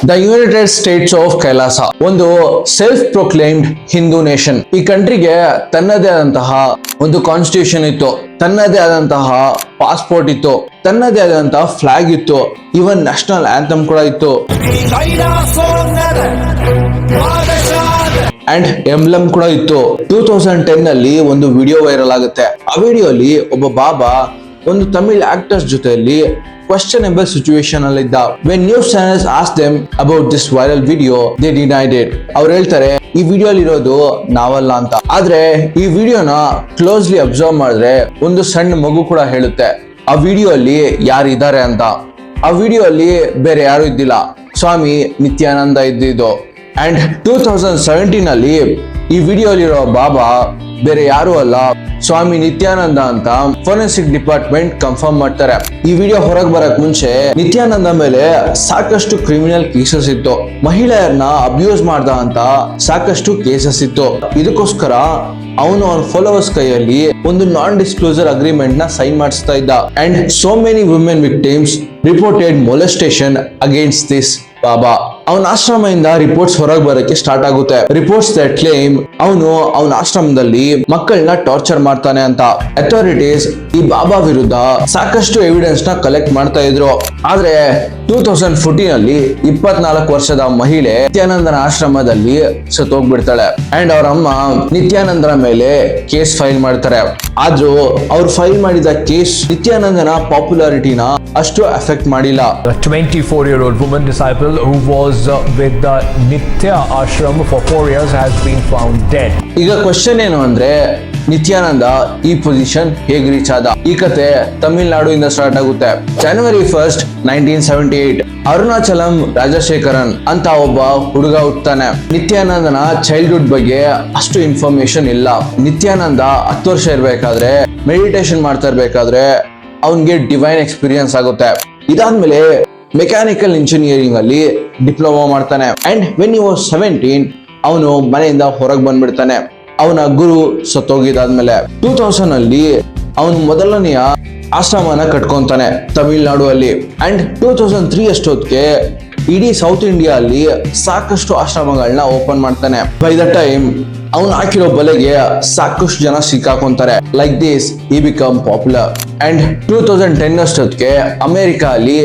The United States of Kailasa ಒಂದು self ಪ್ರೊಕ್ಲೇಮ್ಡ್ Hindu nation. ಈ ಕಂಟ್ರಿಗೆ ತನ್ನದೇ ಆದಂತಹ ಒಂದು ಕಾನ್ಸ್ಟಿಟ್ಯೂಷನ್ ಇತ್ತು, ತನ್ನದೇ ಆದಂತಹ ಪಾಸ್ಪೋರ್ಟ್ ಇತ್ತು, ತನ್ನದೇ ಆದಂತಹ ಫ್ಲಾಗ್ ಇತ್ತು, ಇವನ್ ನ್ಯಾಷನಲ್ ಆಂಥಮ್ ಕೂಡ ಇತ್ತು ಅಂಡ್ ಎಂಬ್ಲಮ್ ಕೂಡ ಇತ್ತು. 2010 ನಲ್ಲಿ ಒಂದು ವಿಡಿಯೋ ವೈರಲ್ ಆಗುತ್ತೆ. ಆ ವಿಡಿಯೋಲಿ ಒಬ್ಬ ಬಾಬಾ ಒಂದು ತಮಿಳ್ ಆಕ್ಟರ್ಸ್ ಜೊತೆಯಲ್ಲಿ questionable situation ಅಲ್ಲಿದ್ದ. When news channels asked them about this viral video, they denied it. ಅವ್ರು ಹೇಳ್ತಾರೆ ಈ ವಿಡಿಯೋ ಇರೋದು ನಾವಲ್ಲ ಅಂತ. ಆದ್ರೆ ಈ ವಿಡಿಯೋನ ಕ್ಲೋಸ್ಲಿ ಅಬ್ಸರ್ವ್ ಮಾಡಿದ್ರೆ ಒಂದು ಸಣ್ಣ ಮಗು ಕೂಡ ಹೇಳುತ್ತೆ ಆ ವಿಡಿಯೋ ಅಲ್ಲಿ ಯಾರಿದ್ದಾರೆ ಅಂತ. ಆ ವಿಡಿಯೋ ಅಲ್ಲಿ ಬೇರೆ ಯಾರು ಇದ್ದಿಲ್ಲ, ಸ್ವಾಮಿ ನಿತ್ಯಾನಂದ ಇದ್ದಿದ್ದು. ಅಂಡ್ 2017 ಅಲ್ಲಿ ಈ ವಿಡಿಯೋಲಿರೋ ಬಾಬಾ ಬೇರೆ ಯಾರು ಅಲ್ಲ, ಸ್ವಾಮಿ ನಿತ್ಯಾನಂದ ಅಂತ ಫೋರೆನ್ಸಿಕ್ ಡಿಪಾರ್ಟ್ಮೆಂಟ್ ಕನ್ಫರ್ಮ್ ಮಾಡ್ತಾರೆ. ಈ ವಿಡಿಯೋ ಹೊರಗೆ ಬರಕ್ ಮುಂಚೆ ನಿತ್ಯಾನಂದ ಮೇಲೆ ಸಾಕಷ್ಟು ಕ್ರಿಮಿನಲ್ ಕೇಸಸ್ ಇತ್ತು, ಮಹಿಳೆಯರನ್ನ ಅಬ್ಯೂಸ್ ಮಾಡ್ದ ಅಂತ ಸಾಕಷ್ಟು ಕೇಸಸ್ ಇತ್ತು. ಇದಕ್ಕೋಸ್ಕರ ಅವನು ಅವನ ಫಾಲೋವರ್ಸ್ ಕೈಯಲ್ಲಿ ಒಂದು ನಾನ್ ಡಿಸ್ಕ್ಲೋಸರ್ ಅಗ್ರಿಮೆಂಟ್ ನ ಸೈನ್ ಮಾಡಿಸ್ತಾ ಇದ್ದ. And so many women victims reported molestation against this baba. ಅವನ ಆಶ್ರಮದಿಂದ ರಿಪೋರ್ಟ್ಸ್ ಹೊರಗೆ ಬರಕ್ಕೆ ಸ್ಟಾರ್ಟ್ ಆಗುತ್ತೆ. ರಿಪೋರ್ಟ್ಸ್ ದಟ್ ಕ್ಲೇಮ್ ಅವನು ಅವನ ಆಶ್ರಮದಲ್ಲಿ ಮಕ್ಕಳನ್ನ ಟಾರ್ಚರ್ ಮಾಡ್ತಾನೆ ಅಂತ. ಅಥಾರಿಟೀಸ್ ಈ ಬಾಬಾ ವಿರುದ್ಧ ಸಾಕಷ್ಟು ಎವಿಡೆನ್ಸ್ ನ ಕಲೆಕ್ಟ್ ಮಾಡ್ತಾ ಇದ್ರು. ಆದ್ರೆ 2014 ಅಲ್ಲಿ 24 ವರ್ಷದ ಮಹಿಳೆ ನಿತ್ಯಾನಂದನ ಆಶ್ರಮದಲ್ಲಿ ಸತ್ತೋಗ್ಬಿಡ್ತಾಳೆ. ಅಂಡ್ ಅವ್ರ ಅಮ್ಮ ನಿತ್ಯಾನಂದನ ಮೇಲೆ ಕೇಸ್ ಫೈಲ್ ಮಾಡ್ತಾರೆ. ಆದ್ರೂ ಅವ್ರು ಫೈಲ್ ಮಾಡಿದ ಕೇಸ್ ನಿತ್ಯಾನಂದನ ಪಾಪ್ಯುಲಾರಿಟಿನ ಅಷ್ಟು ಅಫೆಕ್ಟ್ ಮಾಡಿಲ್ಲ. A 24-year-old woman disciple who was with the Nitya Ashram for 4 years has been found dead. ಈಗ ಕ್ವಶನ್ ಏನು ಅಂದ್ರೆ ನಿತ್ಯಾನಂದ ಈ ಪೊಸಿಷನ್ ಹೇಗ್ ರೀಚ್ ಆದ? ಈ ಕತೆ ತಮಿಳುನಾಡು ಇಂದ ಸ್ಟಾರ್ಟ್ ಆಗುತ್ತೆ. January 1st, 1978 ಅರುಣಾಚಲಂ ರಾಜಶೇಖರನ್ ಅಂತ ಒಬ್ಬ ಹುಡುಗ ಹುಟ್ಟುತ್ತಾನೆ. ನಿತ್ಯಾನಂದನ ಚೈಲ್ಡ್ಹುಡ್ ಬಗ್ಗೆ ಅಷ್ಟು ಇನ್ಫಾರ್ಮೇಶನ್ ಇಲ್ಲ. ನಿತ್ಯಾನಂದ 10 ವರ್ಷ ಇರ್ಬೇಕಾದ್ರೆ ಮೆಡಿಟೇಷನ್ ಮಾಡ್ತಾ ಇರ್ಬೇಕಾದ್ರೆ ಅವನ್ಗೆ ಡಿವೈನ್ ಎಕ್ಸ್ಪೀರಿಯನ್ಸ್ ಆಗುತ್ತೆ. ಇದಾದ್ಮೇಲೆ ಮೆಕ್ಯಾನಿಕಲ್ ಇಂಜಿನಿಯರಿಂಗ್ ಅಲ್ಲಿ ಡಿಪ್ಲೊಮಾ ಮಾಡ್ತಾನೆ. ಅಂಡ್ ವೆನ್ ಹಿ ವಾಸ್ 17 ಅವನು ಮನೆಯಿಂದ ಹೊರಗೆ ಬಂದ್ಬಿಡ್ತಾನೆ. ಅವನ ಗುರು ಸತ್ತೋಗಿದಾದ್ಮೇಲೆ 2000 ಅಲ್ಲಿ ಅವನು ಮೊದಲನೆಯ ಆಶ್ರಮನ ಕಟ್ಕೊಂತಾನೆ ತಮಿಳುನಾಡು ಅಲ್ಲಿ. ಅಂಡ್ 2003 ಅಷ್ಟೊತ್ತಿಗೆ ಇಡೀ ಸೌತ್ ಇಂಡಿಯಾ ಅಲ್ಲಿ ಸಾಕಷ್ಟು ಆಶ್ರಮಗಳನ್ನ ಓಪನ್ ಮಾಡ್ತಾನೆ. ಬೈ ದ ಟೈಮ್ ಅವನು ಹಾಕಿರೋ ಬಲೆಗೆ ಸಾಕಷ್ಟು ಜನ ಸಿಕ್ಕಾಕೊಂತಾರೆ. ಲೈಕ್ ದಿಸ್ ಈ ಬಿಕಮ್ ಪಾಪ್ಯುಲರ್. ಅಂಡ್ 2010 ಅಷ್ಟೊತ್ತಿಗೆ ಅಮೆರಿಕಾ ಅಲ್ಲಿ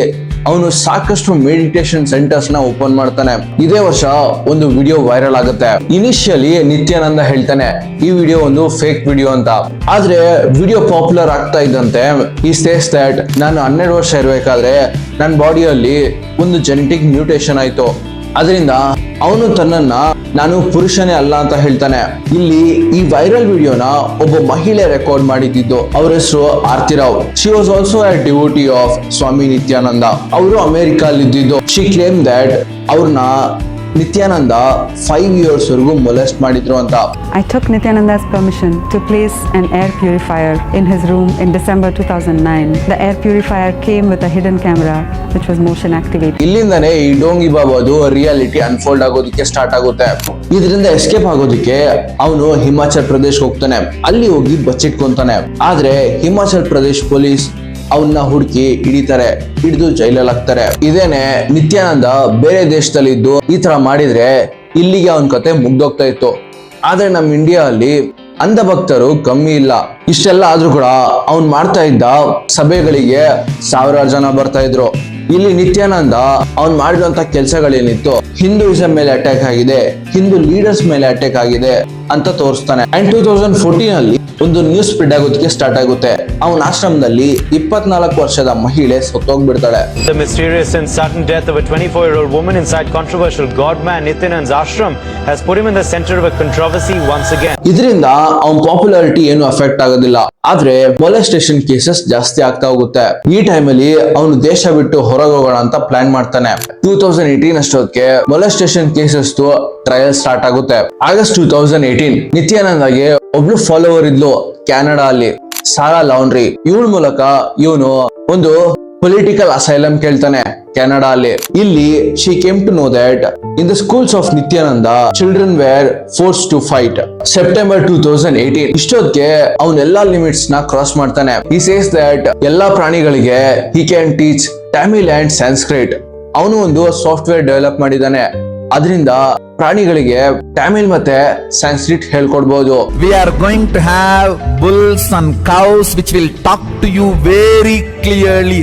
ಅವನು ಸಾಕಷ್ಟು ಮೆಡಿಟೇಷನ್ ಸೆಂಟರ್ಸ್ ನ ಓಪನ್ ಮಾಡ್ತಾನೆ. ಇದೇ ವರ್ಷ ಒಂದು ವಿಡಿಯೋ ವೈರಲ್ ಆಗುತ್ತೆ. ಇನಿಷಿಯಲಿ ನಿತ್ಯಾನಂದ ಹೇಳ್ತಾನೆ ಈ ವಿಡಿಯೋ ಒಂದು ಫೇಕ್ ವಿಡಿಯೋ ಅಂತ. ಆದ್ರೆ ವಿಡಿಯೋ ಪಾಪ್ಯುಲರ್ ಆಗ್ತಾ ಇದ್ದಂತೆ ಈ ಸೇಸ್ ದಟ್ ನಾನು 12 ವರ್ಷ ಇರ್ಬೇಕಾದ್ರೆ ನನ್ನ ಬಾಡಿಯಲ್ಲಿ ಒಂದು ಜೆನೆಟಿಕ್ ಮ್ಯೂಟೇಷನ್ ಆಯ್ತು, ಅದರಿಂದ ಅವನು ತನ್ನನ್ನ ನಾನು ಪುರುಷನೇ ಅಲ್ಲ ಅಂತ ಹೇಳ್ತಾನೆ. ಇಲ್ಲಿ ಈ ವೈರಲ್ ವಿಡಿಯೋನ ಒಬ್ಬ ಮಹಿಳೆ ರೆಕಾರ್ಡ್ ಮಾಡಿದ್ದು. ಅವ್ರ ಹೆಸರು Aarti Rao. She was also a devotee of Swami Nityananda. ಅವರು ಅಮೆರಿಕಾ ಅಲ್ಲಿ ಇದ್ದಿದ್ದು. ಶಿ ಕ್ಲೇಮ್ ದಟ್ ಅವ್ರನ್ನ ನಿತ್ಯಾನಂದ 5 years ವರೆಗೂ ಮೊಲೆಸ್ಟ್ ಮಾಡಿದ್ರು ಅಂತ. I took Nityananda's permission to place an air purifier in his room in December 2009. The air purifier came with a hidden camera which was motion activated. ಇಲ್ಲಿಂದಾನೆ ಈ ಡೋಂಗಿ ಬಾಬಾದು reality unfold ಆಗೋದಕ್ಕೆ start ಆಗುತ್ತೆ. ಇದರಿಂದ escape ಆಗೋದಕ್ಕೆ ಅವನು ಹಿಮಾಚಲ್ ಪ್ರದೇಶ್ ಹೋಗ್ತಾನೆ. ಅಲ್ಲಿ ಹೋಗಿ ಬಚ್ಚಿಟ್ಕೊಂತಾನೆ. ಆದ್ರೆ ಹಿಮಾಚಲ್ ಪ್ರದೇಶ್ ಪೊಲೀಸ್ ಅವನ್ನ ಹುಡುಕಿ ಹಿಡಿತಾರೆ, ಹಿಡಿದು ಜೈಲಲ್ಲಿ ಹಾಕ್ತಾರೆ. ಇದೇನೆ ನಿತ್ಯಾನಂದ ಬೇರೆ ದೇಶದಲ್ಲಿದ್ದು ಈ ತರ ಮಾಡಿದ್ರೆ ಇಲ್ಲಿಗೆ ಅವನ ಕತೆ ಮುಗ್ದೋಗ್ತಾ ಇತ್ತು. ಆದ್ರೆ ನಮ್ಮ ಇಂಡಿಯಾ ಅಲ್ಲಿ ಅಂಧ ಭಕ್ತರು ಕಮ್ಮಿ ಇಲ್ಲ. ಇಷ್ಟೆಲ್ಲ ಆದ್ರೂ ಕೂಡ ಅವ್ನ್ ಮಾಡ್ತಾ ಇದ್ದ ಸಭೆಗಳಿಗೆ 1000 ಜನ ಬರ್ತಾ ಇದ್ರು. ಇಲ್ಲಿ ನಿತ್ಯಾನಂದ ಅವ್ನ್ ಮಾಡಿರುವಂತ ಕೆಲಸಗಳೇನಿತ್ತು, ಹಿಂದೂಯಿಸಂ ಮೇಲೆ ಅಟ್ಯಾಕ್ ಆಗಿದೆ, ಹಿಂದೂ ಲೀಡರ್ಸ್ ಮೇಲೆ ಅಟ್ಯಾಕ್ ಆಗಿದೆ ಅಂತ ತೋರಿಸ್ತಾನೆ. ಅಂಡ್ 2014 ಅಲ್ಲಿ ಒಂದು ನ್ಯೂಸ್ ಸ್ಪ್ರೆಡ್ ಆಗೋದಕ್ಕೆ ಸ್ಟಾರ್ಟ್ ಆಗುತ್ತೆ. ಅವನ ಆಶ್ರಮದಲ್ಲಿ 24 ವರ್ಷದ ಮಹಿಳೆ ಸತ್ತೋಗ್ಬಿಡ್ತಾಳೆ. The mysterious and sudden death of a 24-year-old woman inside controversial godman Nityananda's ashram has put him in the center of a controversy once again. ಇದರಿಂದ ಅವನ ಪಾಪ್ಯುಲಾರಿಟಿ ಏನು ಅಫೆಕ್ಟ್ ಆಗೋದಿಲ್ಲ, ಆದ್ರೆ ಮೊಲೆಸ್ಟೇಷನ್ ಕೇಸಸ್ ಜಾಸ್ತಿ ಆಗ್ತಾ ಹೋಗುತ್ತೆ. ಈ ಟೈಮಲ್ಲಿ ಅವನು ದೇಶ ಬಿಟ್ಟು ಹೊರಗೆ ಹೋಗೋಣ ಅಂತ ಪ್ಲಾನ್ ಮಾಡ್ತಾನೆ. 2018 ಅಷ್ಟೊತ್ತಿಗೆ ಮೊಲೆಸ್ಟೇಷನ್ ಕೇಸಸ್ ಟ್ರಯಲ್ ಸ್ಟಾರ್ಟ್ ಆಗುತ್ತೆ. ಆಗಸ್ಟ್ 2018 ನಿತ್ಯಾನಂದಗೆ ಒಬ್ಳು ಫಾಲೋವರ್ ಇದ್ಲು ಕೆನಡಾ ಅಲ್ಲಿ, ಸಾರಾ ಲಾಂಡ್ರಿ. ಇವಳ ಮೂಲಕ ಇವನು ಒಂದು ಪೊಲಿಟಿಕಲ್ ಅಸೈಲಮ್ ಕೇಳ್ತಾನೆ ಕೆನಡಾ ಅಲ್ಲಿ. ಇಲ್ಲಿ she came to know that in the schools of Nithyananda children were forced to fight. September 2018 ಇಷ್ಟೊತ್ತಿಗೆ ಅವನ್ ಎಲ್ಲಾ ಲಿಮಿಟ್ಸ್ ನ ಕ್ರಾಸ್ ಮಾಡ್ತಾನೆ. ಹಿ ಸೇಸ್ ದಟ್ ಎಲ್ಲಾ ಪ್ರಾಣಿಗಳಿಗೆ he can teach Tamil and Sanskrit. ಅವನು ಒಂದು ಸಾಫ್ಟ್ವೇರ್ ಡೆವಲಪ್ ಮಾಡಿದ್ದಾನೆ. ಅದರಿಂದ ಪ್ರಾಣಿಗಳಿಗೆ ತಮಿಳ್ ಮತ್ತೆ Sanskrit ಹೇಳ್ಕೊಡ್ಬಹುದು. We are going to have bulls and cows which will talk to you very clearly,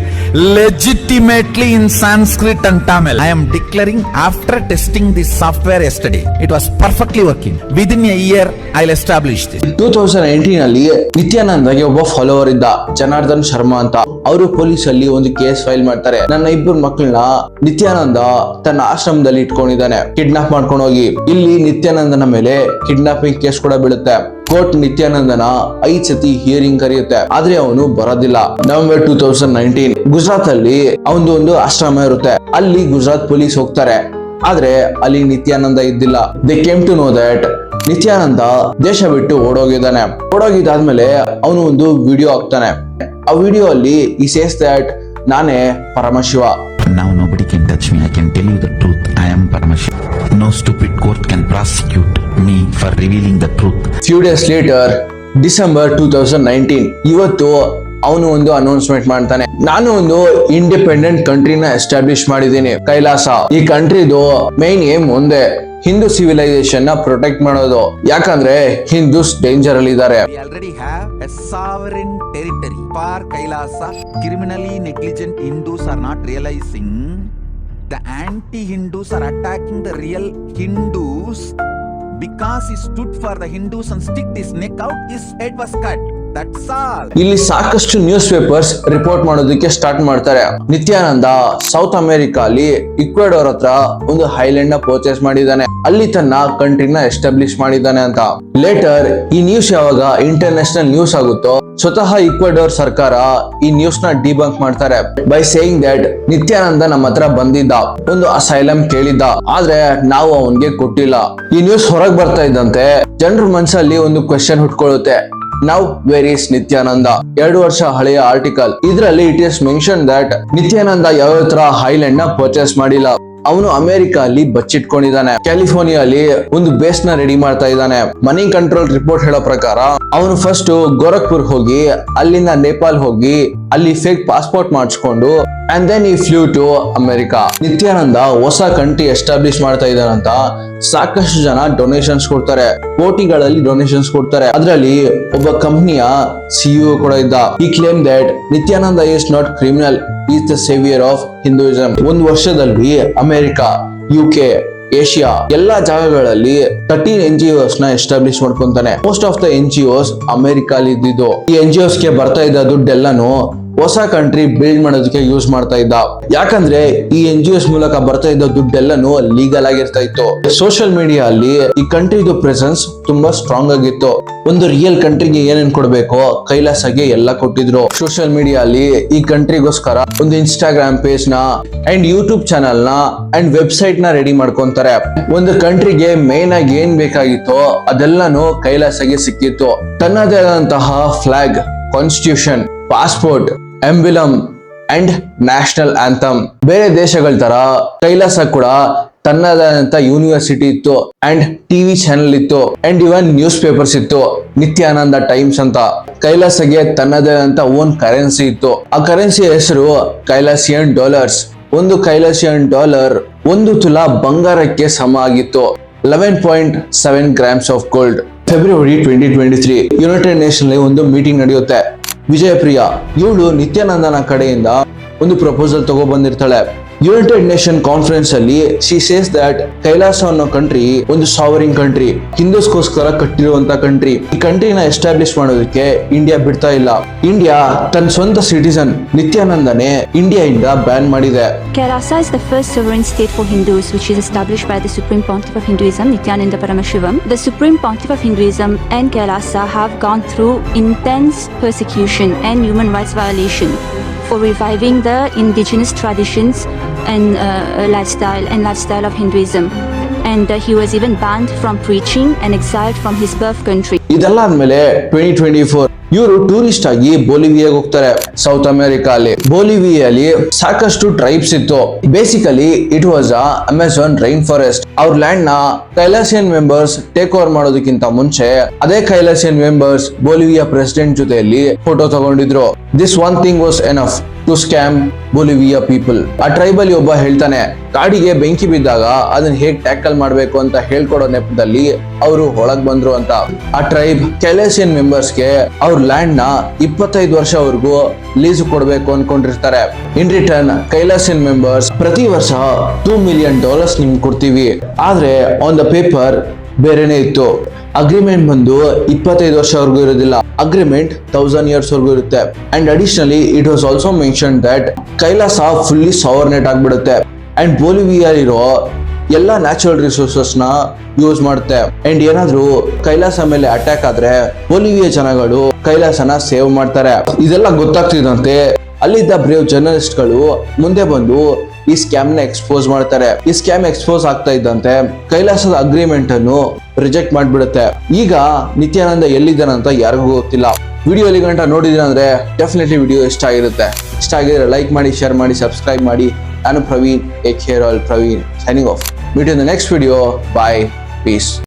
legitimately in Sanskrit and Tamil. I am declaring after testing this software yesterday, it was perfectly working. Within a year, I'll establish this. 2019 ಅಲ್ಲಿ ನಿತ್ಯಾನಂದಗೆ ಒಬ್ಬ follower ಇದ್ದ, ಜನಾರ್ದನ್ ಶರ್ಮಾ ಅಂತ. ಅವರು police ಅಲ್ಲಿ ಒಂದು case file ಮಾಡ್ತಾರೆ. ನನ್ನ 2 ಮಕ್ಕಳನ್ನ ನಿತ್ಯಾನಂದ ತನ್ನ ಆಶ್ರಮದಲ್ಲಿ ಇಟ್ಕೊಂಡಿದ್ದಾನೆ, ಕಿಡ್ನಾಪ್ ಮಾಡ್ಕೊಂಡು ಹೋಗಿ. ಇಲ್ಲಿ ನಿತ್ಯಾನಂದನ ಮೇಲೆ ಕಿಡ್ನಾಪಿಂಗ್ ಕೇಸ್ ಕೂಡ ಬೀಳುತ್ತೆ. ಕೋರ್ಟ್ ನಿತ್ಯಾನಂದನ 5 ಸತಿ ಹಿಯರಿಂಗ್ ಕರೆಯುತ್ತೆ, ಆದ್ರೆ ಅವನು ಬರೋದಿಲ್ಲ. ನವೆಂಬರ್ 2019 ಗುಜರಾತ್ ಅಲ್ಲಿ ಅವನು ಒಂದು ಆಶ್ರಮ ಇರುತ್ತೆ. ಅಲ್ಲಿ ಗುಜರಾತ್ ಪೊಲೀಸ್ ಹೋಗ್ತಾರೆ, ಆದ್ರೆ ಅಲ್ಲಿ ನಿತ್ಯಾನಂದ ಇದ್ದಿಲ್ಲ. They came to know that Nithyananda ದೇಶ ಬಿಟ್ಟು ಓಡೋಗಿದ್ದಾನೆ. ಓಡೋಗಿದ್ದಾದ್ಮೇಲೆ ಅವನು ಒಂದು ವಿಡಿಯೋ ಹಾಕ್ತಾನೆ. ಆ ವಿಡಿಯೋ ಅಲ್ಲಿ ಈ ಸೇಸ್ ದಟ್ ನಾನೇ Paramashiva. Now nobody can touch me. I can tell you the truth. I am Paramashiva. No stupid court can prosecute me for revealing the truth. Few days later, December 2019 ಇವತ್ತು ಅವನು ಒಂದು announcement ಮಾಡ್ತಾನೆ. ನಾನು ಒಂದು independent ಕಂಟ್ರಿನ establish ಮಾಡಿದ್ದೀನಿ, ಕೈಲಾಸ. ಈ ಕಂಟ್ರಿದು main aim ಒಂದೇ, Hindu civilisation ನ ಪ್ರೊಟೆಕ್ಟ್ ಮಾಡೋದು. ಯಾಕಂದ್ರೆ ಹಿಂದೂಸ್ ಡೇಂಜರ್ ಅಲ್ಲಿ ಇದ್ದಾರೆ. We already have a sovereign territory for Kailasa. Criminally negligent Hindus are not realizing the anti-Hindus are attacking the real Hindus because he stood for the Hindus and stick his neck out, his head was cut. That's all. ಇಲ್ಲಿ ಸಾಕಷ್ಟು news papers report ಮಾಡೋದಕ್ಕೆ start ಮಾಡ್ತಾರೆ. Nithyananda south America ಅಲ್ಲಿ Ecuador ಹತ್ರ ಒಂದು island ನ purchase ಮಾಡಿದ್ದಾನೆ, ಅಲ್ಲಿ ತನ್ನ ಕಂಟ್ರಿನ ಎಸ್ಟಾಬ್ಲಿಷ್ ಮಾಡಿದ್ದಾನೆ ಅಂತ. ಲೇಟರ್ ಈ ನ್ಯೂಸ್ ಯಾವಾಗ ಇಂಟರ್ನ್ಯಾಷನಲ್ ನ್ಯೂಸ್ ಆಗುತ್ತೋ, ಸ್ವತಃ ಇಕ್ವೆಡೋರ್ ಸರ್ಕಾರ ಈ ನ್ಯೂಸ್ ನ ಡಿಬಂಕ್ ಮಾಡ್ತಾರೆ ಬೈ ಸೇಯಿಂಗ್ ದಟ್ ನಿತ್ಯಾನಂದ ನಮ್ಮ ಹತ್ರ ಬಂದಿದ್ದ, ಒಂದು ಅಸೈಲಮ್ ಕೇಳಿದ್ದ, ಆದ್ರೆ ನಾವು ಅವನ್ಗೆ ಕೊಟ್ಟಿಲ್ಲ. ಈ ನ್ಯೂಸ್ ಹೊರಗೆ ಬರ್ತಾ ಇದ್ದಂತೆ ಜನರ ಮನಸ್ಸಲ್ಲಿ ಒಂದು ಕ್ವೆಶ್ಚನ್ ಹುಟ್ಕೊಳ್ಳುತ್ತೆ. Now where is Nityananda? 2 ವರ್ಷ ಹಳೆಯ ಆರ್ಟಿಕಲ್. ಇದರಲ್ಲಿ it is mention that Nityananda ಯಾವ ತರ ಐಲ್ಯಾಂಡ್ ನ ಪರ್ಚೇಸ್ ಮಾಡಿಲ್ಲ. ಅವನು ಅಮೆರಿಕಾ ಅಲ್ಲಿ ಬಚ್ಚಿಟ್ಕೊಂಡಿದ್ದಾನೆ. ಕ್ಯಾಲಿಫೋರ್ನಿಯಾ ಅಲ್ಲಿ ಒಂದು ಬೇಸ್ ನ ರೆಡಿ ಮಾಡ್ತಾ ಇದ್ದಾನೆ. ಮನಿ ಕಂಟ್ರೋಲ್ ರಿಪೋರ್ಟ್ ಹೇಳೋ ಪ್ರಕಾರ ಅವನು ಫಸ್ಟ್ ಗೋರಖ್ಪುರ್ ಹೋಗಿ, ಅಲ್ಲಿಂದ ನೇಪಾಲ್ ಹೋಗಿ, ಅಲ್ಲಿ ಫೇಕ್ ಪಾಸ್ಪೋರ್ಟ್ ಮಾಡಿಸ್ಕೊಂಡು ಅಂಡ್ ದೆನ್ ಈ ಫ್ಲೂ ಟು ಅಮೆರಿಕಾ. ನಿತ್ಯಾನಂದ ಹೊಸ ಕಂಟ್ರಿ ಎಸ್ಟಾಬ್ಲಿಷ್ ಮಾಡ್ತಾ ಇದ್ದಾನಂತ ಸಾಕಷ್ಟು ಜನ ಡೊನೇಷನ್ಸ್ ಕೊಡ್ತಾರೆ, ಕೋಟಿಗಳಲ್ಲಿ ಡೊನೇಷನ್ಸ್ ಕೊಡ್ತಾರೆ. ಅದರಲ್ಲಿ ಒಬ್ಬ ಕಂಪ್ನಿಯ ಸಿಇಒ ಕೂಡ ಇದ್ದ. ಈ claim that Nithyananda is not criminal, is the saviour of Hinduism. 1 ವರ್ಷದಲ್ಲಿ ಅಮೆರಿಕಾ, UK, ಏಷ್ಯಾ ಎಲ್ಲಾ ಜಾಗಗಳಲ್ಲಿ 13 NGOs ನ ಎಸ್ಟಾಬ್ಲಿಷ್ ಮಾಡ್ಕೊಂತಾನೆ. ಮೋಸ್ಟ್ ಆಫ್ ದ NGOs ಅಮೆರಿಕಾಲಿ ಇದ್ದಿದ್ದು. ಈ NGOs ಗೆ ಬರ್ತಾ ಇದ್ದ ದುಡ್ಡೆಲ್ಲಾನು ಹೊಸ ಕಂಟ್ರಿ ಬಿಲ್ಡ್ ಮಾಡೋದಕ್ಕೆ ಯೂಸ್ ಮಾಡ್ತಾ ಇದ್ದ. ಯಾಕಂದ್ರೆ ಈ NGOs ಮೂಲಕ ಬರ್ತಾ ಇದ್ದ ದುಡ್ಡೆಲ್ಲಾನು ಲೀಗಲ್ ಆಗಿರ್ತಾ ಇತ್ತು. ಸೋಷಿಯಲ್ ಮೀಡಿಯಾ ಅಲ್ಲಿ ಈ ಕಂಟ್ರಿದು ಪ್ರೆಸೆನ್ಸ್ ತುಂಬಾ ಸ್ಟ್ರಾಂಗ್ ಆಗಿತ್ತು. ಒಂದು ರಿಯಲ್ ಕಂಟ್ರಿಗೆ ಏನೇನ್ ಕೊಡ್ಬೇಕೋ ಕೈಲಾಸಗೆ ಎಲ್ಲ ಕೊಟ್ಟಿದ್ರು. ಸೋಷಿಯಲ್ ಮೀಡಿಯಾ ಅಲ್ಲಿ ಈ ಕಂಟ್ರಿಗೋಸ್ಕರ ಒಂದು ಇನ್ಸ್ಟಾಗ್ರಾಮ್ ಪೇಜ್ ನ ಅಂಡ್ ಯೂಟ್ಯೂಬ್ ಚಾನಲ್ ನ ಅಂಡ್ ವೆಬ್ಸೈಟ್ ನ ರೆಡಿ ಮಾಡ್ಕೊಂತಾರೆ. ಒಂದು ಕಂಟ್ರಿಗೆ ಮೇನ್ ಆಗಿ ಏನ್ ಬೇಕಾಗಿತ್ತೋ ಅದೆಲ್ಲಾನು ಕೈಲಾಸಗೆ ಸಿಕ್ಕಿತ್ತು. ತನ್ನದೇ ಆದಂತಹ flag, constitution, passport, emblem and national anthem. ಬೇರೆ ದೇಶಗಳ ತರ ಕೈಲಾಸ ಕೂಡ ತನ್ನದಾದಂತ ಯೂನಿವರ್ಸಿಟಿ ಇತ್ತು ಅಂಡ್ ಟಿವಿ ಚಾನೆಲ್ ಇತ್ತು ಅಂಡ್ ಇವನ್ ನ್ಯೂಸ್ ಪೇಪರ್ಸ್ ಇತ್ತು, ನಿತ್ಯಾನಂದ ಟೈಮ್ಸ್ ಅಂತ. ಕೈಲಾಸಗೆ ತನ್ನದೇ ಆದಂತ ಓನ್ ಕರೆನ್ಸಿ ಇತ್ತು. ಆ ಕರೆನ್ಸಿ ಹೆಸರು ಕೈಲಾಸಿಯನ್ ಡಾಲರ್ಸ್. ಒಂದು ಕೈಲಾಸಿಯನ್ ಡಾಲರ್ 1 ತುಲಾ ಬಂಗಾರಕ್ಕೆ ಸಮ ಆಗಿತ್ತು. 11.7 grams of gold. February 2023 United nation ಒಂದು ಮೀಟಿಂಗ್ ನಡೆಯುತ್ತೆ. ವಿಜಯಪ್ರಿಯಾ ಇವಳು ನಿತ್ಯಾನಂದನ ಕಡೆಯಿಂದ ಒಂದು ಪ್ರಪೋಸಲ್ ತಗೋ ಬಂದಿರ್ತಾಳೆ. ಯುನೈಟೆಡ್ ನೇಷನ್ ಕಾನ್ಫರೆನ್ಸ್ ಅಲ್ಲಿ ಶಿ ಸೇಸ್ ದಟ್ ಕೈಲಾಸ ಅನ್ನೋ ಕಂಟ್ರಿ ಒಂದು ಸಾವರಿಂಗ್ ಕಂಟ್ರಿ, ಹಿಂದೂಸ್ಗೋಸ್ಕರ ಕಟ್ಟಿರುವಂತ ಕಂಟ್ರಿ. ಈ ಕಂಟ್ರಿನ ಎಸ್ಟಾಬ್ಲಿಷ್ ಮಾಡೋದಕ್ಕೆ ಇಂಡಿಯಾ ಬಿಡ್ತಾ ಇಲ್ಲ. ಇಂಡಿಯಾ ತನ್ನ ಸ್ವಂತ ಸಿಟಿಸನ್ ನಿತ್ಯಾನಂದನೇ ಇಂಡಿಯಾ ಇಂದ ಬ್ಯಾನ್ ಮಾಡಿದೆ. Kailasa is the first sovereign state for Hindus, which is established by the Supreme Pontiff of Hinduism, Nityananda Paramashivam. The Supreme Pontiff of Hinduism and Kailasa have gone through intense persecution and human rights violation for reviving the indigenous traditions and lifestyle of Hinduism. And he was even banned from preaching and exiled from his birth country. ಇದೆಲ್ಲ ಆದ್ಮೇಲೆ 2024 ಇವರು tourist ಆಗಿ ಬೋಲಿವಿಯಾಗೆ ಹೋಗ್ತಾರೆ. South America ಅಲ್ಲಿ ಬೋಲಿವಿಯಲ್ಲಿ ಸಾಕಷ್ಟು tribes ಇತ್ತು. Basically it was Amazon rain forest. ಅವ್ರ land ನ ಕೈಲಾಸಿಯನ್ ಮೆಂಬರ್ಸ್ ಟೇಕ್ ಓವರ್ ಮಾಡೋದಕ್ಕಿಂತ ಮುಂಚೆ ಅದೇ ಕೈಲಾಸಿಯನ್ ಮೆಂಬರ್ಸ್ ಬೋಲಿವಿಯಾ ಪ್ರೆಸಿಡೆಂಟ್ ಜೊತೆಯಲ್ಲಿ ಫೋಟೋ ತಗೊಂಡಿದ್ರು. This one thing was enough. To scam Bolivia people. ಆ ಟ್ರೈಬಲ್ ಒಬ್ಬ ಹೇಳ್ತಾನೆ, ಕಾಡಿಗೆ ಬೆಂಕಿ ಬಿದ್ದಾಗ ಅದನ್ನ ಹೇಗ್ ಟ್ಯಾಕಲ್ ಮಾಡ್ಬೇಕು ಅಂತ ಹೇಳ್ಕೊಡೋ ನೆಪದಲ್ಲಿ ಅವರು ಒಳಗ್ ಬಂದ್ರು ಅಂತ. ಆ ಟ್ರೈಬ್ ಕೆಲೇಸಿಯನ್ ಮೆಂಬರ್ಸ್ಗೆ ಅವ್ರ ಲ್ಯಾಂಡ್ ನ 25 ವರ್ಷವರೆಗೂ ಲೀಸ್ ಕೊಡ್ಬೇಕು ಅನ್ಕೊಂಡಿರ್ತಾರೆ. ಇನ್ ರಿಟರ್ನ್ ಕೈಲಾಸಿಯನ್ ಮೆಂಬರ್ಸ್ ಪ್ರತಿ ವರ್ಷ $2 million ನಿಮ್ಗೆ ಕೊಡ್ತೀವಿ. ಆದ್ರೆ ಆನ್ ದ ಪೇಪರ್ ಬೇರೆನೆ ಇತ್ತು. ಅಗ್ರಿಮೆಂಟ್ ಬಂದು 25 ವರ್ಷವರೆಗೂ ಇರೋದಿಲ್ಲ, ಅಗ್ರಿಮೆಂಟ್ 1000 years ವರೆಗೂ ಇರುತ್ತೆ. And additionally it was also mention that Kailasa fully sovereign ಆಗ್ಬಿಡುತ್ತೆ ಅಂಡ್ ಬೋಲಿವಿಯಾ ಇರೋ ಎಲ್ಲಾ ನ್ಯಾಚುರಲ್ ರಿಸೋರ್ಸಸ್ ನ ಯೂಸ್ ಮಾಡುತ್ತೆ. ಅಂಡ್ ಏನಾದ್ರೂ ಕೈಲಾಸ ಮೇಲೆ ಅಟ್ಯಾಕ್ ಆದ್ರೆ ಬೋಲಿವಿಯಾ ಜನಗಳು ಕೈಲಾಸನ ಸೇವ್ ಮಾಡ್ತಾರೆ. ಇದೆಲ್ಲ ಗೊತ್ತಾಗ್ತಿದಂತೆ ಅಲ್ಲಿದ್ದ ಬ್ರೇವ್ ಜರ್ನಲಿಸ್ಟ್ ಗಳು ಮುಂದೆ ಬಂದು ಈ ಸ್ಕ್ಯಾಮ್ ನ ಎಕ್ಸ್ಪೋಸ್ ಮಾಡ್ತಾರೆ. ಈ ಸ್ಕ್ಯಾಮ್ ಎಕ್ಸ್ಪೋಸ್ ಆಗ್ತಾ ಇದ್ದಂತೆ ಕೈಲಾಸದ ಅಗ್ರಿಮೆಂಟ್ ಅನ್ನು ರಿಜೆಕ್ಟ್ ಮಾಡ್ಬಿಡುತ್ತೆ. ಈಗ ನಿತ್ಯಾನಂದ ಎಲ್ಲಿದ್ದಾನಂತ ಯಾರಿಗೂ ಗೊತ್ತಿಲ್ಲ. ವಿಡಿಯೋ ಇಲ್ಲಿ ಗಂಟ ನೋಡಿದ್ರೆ ಅಂದ್ರೆ ಡೆಫಿನೆಟ್ಲಿ ವಿಡಿಯೋ ಇಷ್ಟ ಆಗಿರುತ್ತೆ. ಇಷ್ಟ ಆಗಿದ್ರೆ ಲೈಕ್ ಮಾಡಿ, ಶೇರ್ ಮಾಡಿ, ಸಬ್ಸ್ಕ್ರೈಬ್ ಮಾಡಿ. ನಾನು Praveen, take care all Praveen, signing off. Meet in the next video. Bye, piece.